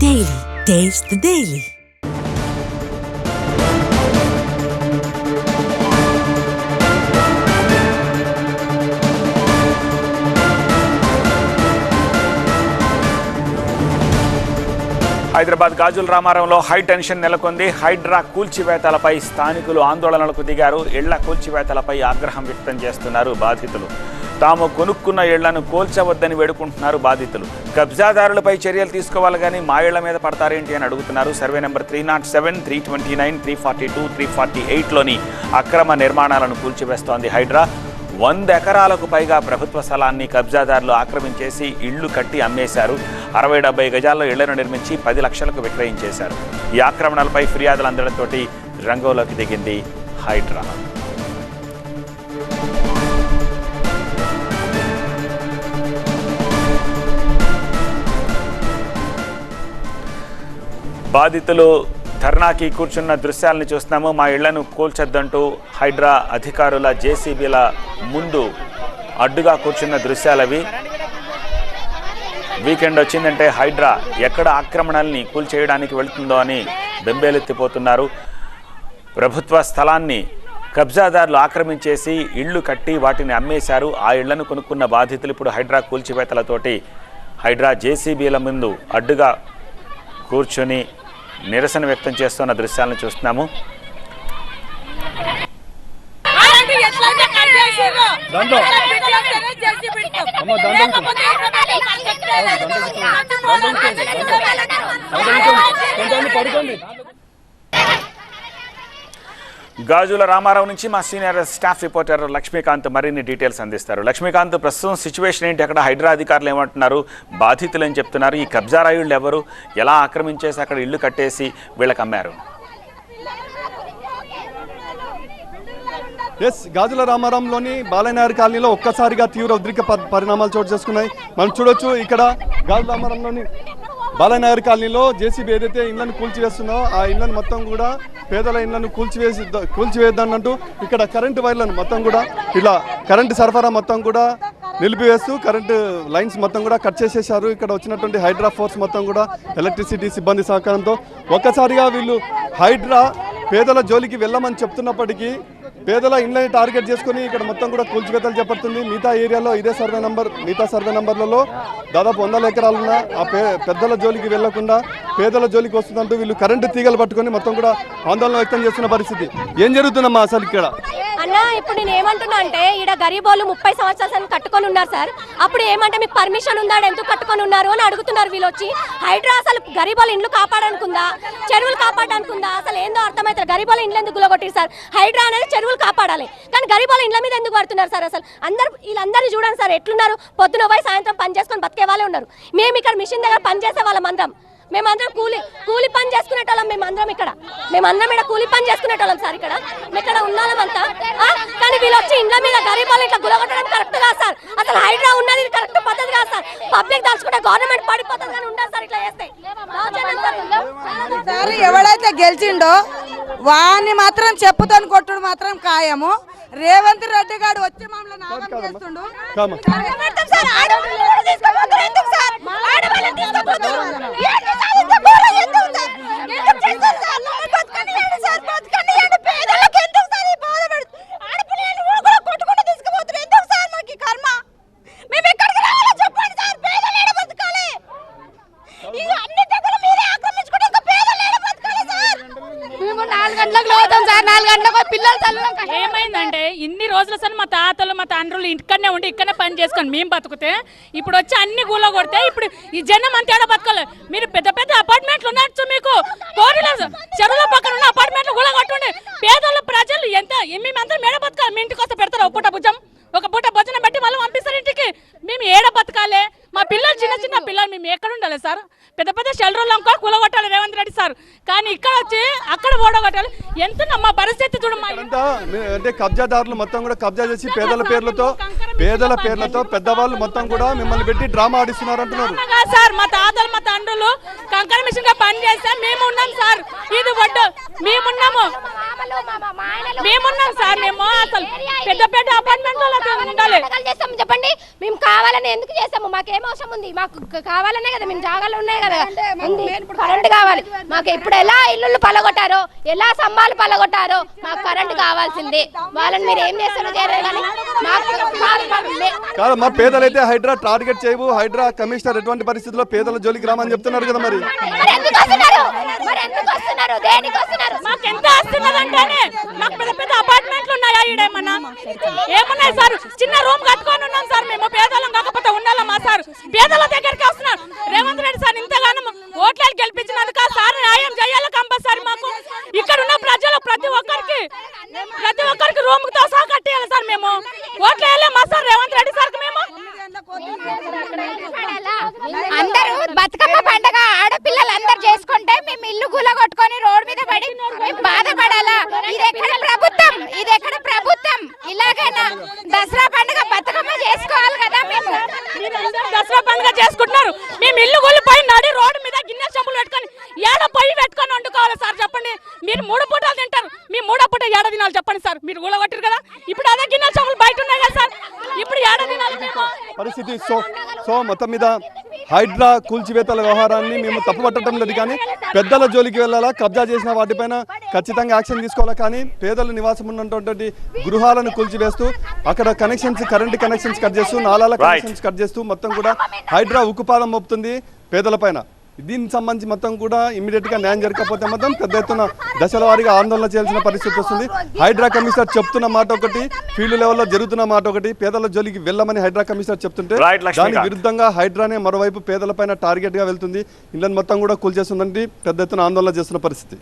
Daily. Taste the Daily. Hyderabad గాజుల రామారంలో high tension నెలకొంది. హైడ్రా కూల్చివేతలపై స్థానికులు ఆందోళనలకు దిగారు. ఇళ్ల కూల్చివేతలపై ఆగ్రహం వ్యక్తం చేస్తున్నారు బాధితులు. తాము కొనుక్కున్న ఇళ్లను కూల్చవద్దని వేడుకుంటున్నారు బాధితులు. కబ్జాదారులపై చర్యలు తీసుకోవాలి కానీ మా ఇళ్ల మీద పడతారేంటి అని అడుగుతున్నారు. సర్వే నెంబర్ 307, 329, 342, 348లోని అక్రమ నిర్మాణాలను కూల్చివేస్తోంది హైడ్రా. 100 ఎకరాలకు పైగా ప్రభుత్వ స్థలాన్ని కబ్జాదారులు ఆక్రమించేసి ఇళ్లు కట్టి అమ్మేశారు. 60-70 గజాల్లో ఇళ్లను నిర్మించి 10 లక్షలకు విక్రయించేశారు. ఈ ఆక్రమణలపై ఫిర్యాదులు అందడంతోటి రంగంలోకి దిగింది హైడ్రా. బాధితులు ధర్నాకి కూర్చున్న దృశ్యాలను చూస్తున్నాము. మా ఇళ్లను కూల్చొద్దంటూ హైడ్రా అధికారుల జేసీబీల ముందు అడ్డుగా కూర్చున్న దృశ్యాలవి. వీకెండ్ వచ్చిందంటే హైడ్రా ఎక్కడ ఆక్రమణల్ని కూల్చేయడానికి వెళుతుందో అని బెంబేలెత్తిపోతున్నారు. ప్రభుత్వ స్థలాన్ని కబ్జాదారులు ఆక్రమించేసి ఇళ్లు కట్టి వాటిని అమ్మేశారు. ఆ ఇళ్లను కొనుక్కున్న బాధితులు ఇప్పుడు హైడ్రా కూల్చివేతలతోటి హైడ్రా జేసీబీల ముందు అడ్డుగా కూర్చొని నిరసన వ్యక్తం చేస్తున్న దృశ్యాలను చూస్తున్నాము. గాజుల రామారావు నుంచి మా సీనియర్ స్టాఫ్ రిపోర్టర్ లక్ష్మీకాంత్ మరిన్ని డీటెయిల్స్ అందిస్తారు. లక్ష్మీకాంత్, ప్రస్తుతం సిచ్యువేషన్ ఏంటి? అక్కడ హైడ్రా అధికారులు ఏమంటున్నారు, బాధితులు ఏం చెప్తున్నారు, ఈ కబ్జారాయుళ్ళు ఎవరు, ఎలా ఆక్రమించేసి అక్కడ ఇల్లు కట్టేసి వీళ్ళకి అమ్మారు? ఎస్, గాజుల రామారంలోని బాలనగర్ కాలనీలో ఒక్కసారిగా తీవ్ర ఉద్రిక్త పరిణామాలు చోటు చేసుకున్నాయి. మనం చూడొచ్చు, ఇక్కడ గాజుల రామారంలోని బాలనగర్ కాలనీలో జేసీబీ ఏదైతే ఇళ్లను కూల్చివేస్తుందో ఆ ఇళ్లను మొత్తం కూడా పేదల ఇళ్లను కూల్చివేద్దానంటూ ఇక్కడ కరెంటు వైర్లను మొత్తం కూడా ఇలా కరెంటు సరఫరా మొత్తం కూడా నిలిపివేస్తూ కరెంటు లైన్స్ మొత్తం కూడా కట్ చేసేశారు. ఇక్కడ వచ్చినటువంటి హైడ్రా ఫోర్స్ మొత్తం కూడా ఎలక్ట్రిసిటీ సిబ్బంది సహకారంతో ఒక్కసారిగా వీళ్ళు హైడ్రా పేదల జోలికి వెళ్ళమని చెప్తున్నప్పటికీ పేదల ఇళ్లని టార్గెట్ చేసుకుని ఇక్కడ మొత్తం కూడా కూల్చివేతలు చేపడుతుంది. మిగతా ఏరియాలో ఇదే మిగతా సర్వే నంబర్లలో దాదాపు 100 ఎకరాలు ఉన్న ఆ పెద్దల జోలికి వెళ్లకుండా పేదల జోలికి వస్తుందంటూ వీళ్ళు కరెంటు తీగలు పట్టుకొని మొత్తం కూడా ఆందోళన వ్యక్తం చేస్తున్న పరిస్థితి. ఏం జరుగుతుందమ్మా అసలు ఇక్కడ? అన్న, ఇప్పుడు నేను ఏమంటున్నా అంటే ఈడ గరీబోళ్ళు 30 సంవత్సరాలు కట్టుకొని ఉన్నారు సార్. అప్పుడు ఏమంటే మీకు పర్మిషన్ ఉందా, ఎందుకు కట్టుకొని ఉన్నారు అని అడుగుతున్నారు వీళ్ళు వచ్చి. హైడ్రా అసలు గరీబోళ్ళ ఇండ్లు కాపాడనుకుందా, చెరువులు కాపాడనుకుందా? అసలు ఏందో అర్థమవుతుంది. గరీబోళ్ళ ఇండ్లు ఎందుకు గులగొట్టారు సార్? హైడ్రా అనేది చెరువులు కాపాడాలి, కానీ గరీబోళ్ళ ఇండ్ల మీద ఎందుకు పడుతున్నారు సార్? అసలు వీళ్ళందరినీ చూడండి సార్ ఎట్లున్నారు. పొద్దున పోయి సాయంత్రం పని చేసుకొని బతికే వాళ్ళే ఉన్నారు. మేము ఇక్కడ మిషన్ దగ్గర పని చేసే వాళ్ళం అందరం. మేమందరం కూలి పని చేసుకునేటోళ్ళం. మేమందరం ఇక్కడ కూలి పని చేసుకునేటోళ్ళం సార్. ఇక్కడ ఉన్నామంతా. కానీ వీళ్ళు వచ్చి ఇండ్ల మీద గరీబాలు ఇట్లా గులగొట్టడం కరెక్ట్ కాదు సార్. అసలు హైడ్రా ఉన్నది కరెక్ట్ పద్ధతి కాదు సార్. పబ్లిక్ దాచుకుంటే గవర్నమెంట్ పడిపోతుంది కానీ ఉండదు సార్ ఇట్లా చేస్తే. ఎవడైతే గెలిచిండో వాడిని మాత్రం చెప్పుతోని కొట్టుడు మాత్రం ఖాయము. రేవంత్ రెడ్డి గారు వచ్చి మమ్మల్ని నాగం చేస్తుండు. ఏమైందంటే ఇన్ని రోజుల సార్ మా తాతలు మా తండ్రులు ఇక్కడనే ఉండి ఇక్కడనే పని చేసుకొని మేము బతుకుతే ఇప్పుడు వచ్చి అన్ని గూలో కొడితే ఇప్పుడు ఈ జనం అంత ఏడా బతకాలి. మీరు పెద్ద పెద్ద అపార్ట్మెంట్లు ఉన్నట్టు మీకు కోరిలో చెరువుల పక్కన ఉన్న అపార్ట్మెంట్లు గూలో కొట్టుండే పేదల ప్రజలు ఎంత మేమందరం ఏడ బతకాలి? మీ ఇంటికి వస్తే పెడతారు ఒక పూట భోజనం పెట్టి మళ్ళీ పంపిస్తారు ఇంటికి. మేము ఏడ బతకాలి? మా పిల్లలు చిన్న పిల్లలు మేము ఎక్కడ ఉండాలి సార్? పెద్ద పెద్ద షెల్టర్లు అమ్ముకొని కూలగొట్టాలి రేవంత్ రెడ్డి సార్. కానీ ఇక్కడ వచ్చి అక్కడ ఓడగొట్టాలి. ఎంత మా పరిస్థితి చూడమ్మా. అంటే కబ్జాదారులు మొత్తం కూడా కబ్జా చేసి పేదల పేర్లతో పెద్దవాళ్ళు మొత్తం కూడా మిమ్మల్ని పెట్టి డ్రామా ఆడిస్తున్నారు అంటున్నారు సార్. మా తాతలు మా తండ్రులు కంకర మిషన్ గా పని చేస్తే మేము ఉన్నాం సార్. ఇది వడ్డు మేమున్నాము. మేమున్నాం సార్, మేము అసలు పెద్ద పెద్ద అపార్ట్మెంట్ ఉండాలి. చెప్పండి, మేము కావాలని ఎందుకు చేస్తాము? మాకేం అవసరం ఉంది? మాకు కావాలనే కదా, మేము జాగాలు ఉన్నాయి కదా, కరెంట్ కావాలి మాకు. ఇప్పుడు ఎలా ఇల్లు పలగొట్టారో, ఎలా స్తంభాలు పలగొట్టారో, మాకు కరెంట్ కావాల్సిందే. వాళ్ళని మీరు ఏం చేస్తారో చేయలేదు కానీ కాదు మా పేదలైతే హైడ్రా టార్గెట్ చేయవు, హైడ్రా కమిషనర్ ఎటువంటి పరిస్థితుల్లో పేదల జోలికి రామని చెప్తున్నారు కదా. మరి మాకు ఎంత వస్తున్నదంటేనే మాకు పెద్ద పెద్ద అపార్ట్మెంట్లు ఉన్నాయా? ఈడేమన్నా ఏమున్నాయి సార్? చిన్న రూమ్ కట్టుకొని ఉన్నాం సార్ మేము. పేదలం కాకపోతే ఉండాలమ్మా సార్. పేదల దగ్గరికి వస్తున్నారు రేవంత్ రెడ్డి సార్. ఇంతగానో ఓట్లను గెలిపించినందుకు సార్ న్యాయం చేయాలి కంపల్సరీ. మాకు ఇక్కడ ఉన్న ప్రజలు ప్రతి ఒక్కరికి రూమ్ తో సహా కట్టేయాలి సార్. మేము ఓట్లు వేయలేమా సార్ రేవంత్ రెడ్డి సార్? మేము అందరూ బతుకమ్మ పండుగ ఆడపిల్లలు అందరు చేసుకుంటే మేము ఇల్లు గుల కొట్టుకొని రోడ్ మీద పడి మేము బాధపడాలా? ఇది ఎక్కడ ప్రభుత్వం? ఇది ఎక్కడ ప్రభుత్వం? ఇలాగైనా దసరా పండుగ బతుకమ్మ చేసుకోవాలి కదా. మేము దసరా పండుగ చేసుకుంటున్నారు, మేము ఇల్లు గుళ్ళు పోయి నడి రోడ్డు మీద గిన్నె చెంబులు పెట్టుకొని ఏడ పొయ్యి పెట్టుకొని వండుకోవాలి సార్. చెప్పండి, మీరు 3 పూటలు తింటారు, మీ 3వ పూట ఏడ తినాలి చెప్పండి సార్? మీరు గుల కొట్టారు కదా, ఇప్పుడు అదే గిన్నె చెంబులు బయట ఉన్నాయి కదా సార్, ఇప్పుడు ఏడ తినాలి మేము? పరిస్థితి సో మొత్తం మీద హైడ్రా కూల్చివేతల వ్యవహారాన్ని మేము తప్పుపట్టడం లేదు, కానీ పెద్దల జోలికి వెళ్ళాలా, కబ్జా చేసిన వాటిపైన ఖచ్చితంగా యాక్షన్ తీసుకోవాలా. కానీ పేదల నివాసం ఉన్నటువంటి గృహాలను కూల్చివేస్తూ అక్కడ కరెంట్ కనెక్షన్స్ కట్ చేస్తూ, నాలాల కనెక్షన్స్ కట్ చేస్తూ మొత్తం కూడా హైడ్రా ఉక్కుపాదం మోపుతుంది పేదల పైన. దీనికి సంబంధించి మొత్తం కూడా ఇమ్మీడియట్ గా న్యాయం జరగకపోతే మాత్రం పెద్ద ఎత్తున దశల వారీగా ఆందోళన చేయాల్సిన పరిస్థితి వస్తుంది. హైడ్రా కమిషనర్ చెప్తున్న మాట ఒకటి, ఫీల్డ్ లెవెల్లో జరుగుతున్న మాట ఒకటి, పేదల జోలికి వెళ్ళమని హైడ్రా కమిషనర్ చెప్తుంటే దానికి విరుద్ధంగా హైడ్రానే మరోవైపు పేదలపైన టార్గెట్ గా వెళ్తుంది, ఇళ్ళని మొత్తం కూడా కూల్చేస్తుందంటే పెద్ద ఎత్తున ఆందోళన చేస్తున్న పరిస్థితి.